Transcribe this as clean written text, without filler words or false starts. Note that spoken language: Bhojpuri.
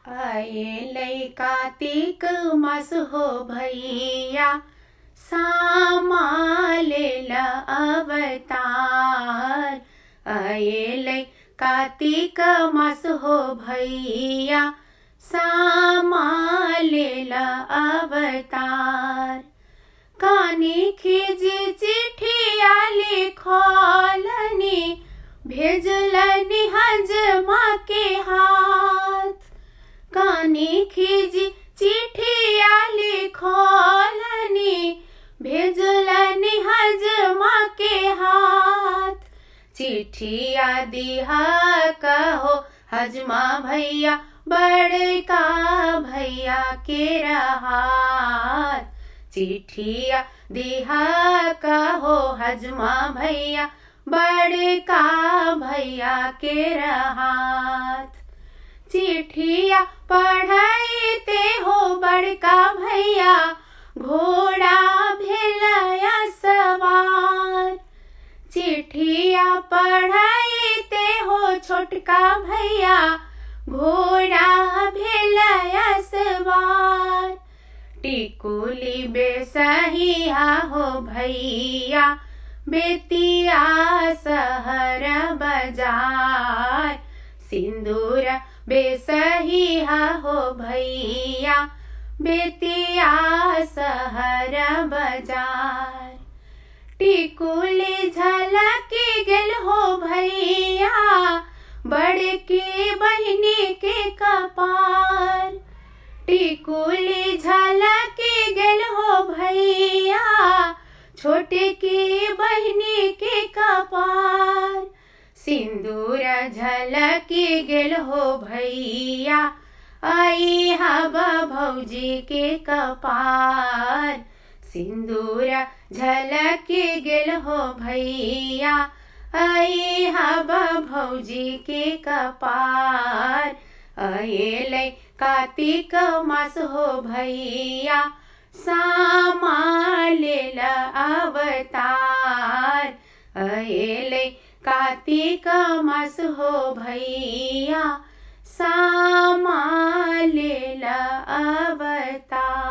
आएलै कार्तिक मास हो भैया, सामा लेला अवतार। आएलै कार्तिक मास हो भैया, सामा लेला अवतार। कानी खिजी चिठिया लिखलनी, भेजलनी हजमा के हाथ। कानी खिजी चिठिया लिखलनी, भेजलनी हजमा के हाथ। चिठिया दिहा कहो हजमा भैया, बड़का भैया के हाथ। चिठिया दिहा कहो हजमा भैया, बड़का भैया के हाथ। चिठिया पढ़ते हो बड़का भैया, घोड़ा भेलया सवार। चिठिया पढ़ते हो छोटका भैया, घोड़ा भेलया सवार। टिकुली बेसहिया हो भैया, बेतिया शहर बाजार। सिंदूर बेसहिया हो भैया, बेतिया शहर बाजार। टिकुली झलकी गेल हो भैया, बड़की बहिनी के कपार। टिकुली झलकी गेल हो भैया, छोटकी बहिनी के कपार। सिंदूर झलकी गेल हो भैया, आई हब भौजी के कपार। सिंदूर झलकी गेल हो भैया, आई हब भौजी के कपार। आएलै कार्तिक मास हो भैया, सामा लेला अवतार। आएलै कार्तिक मास हो भैया, सामा लेला अवतार।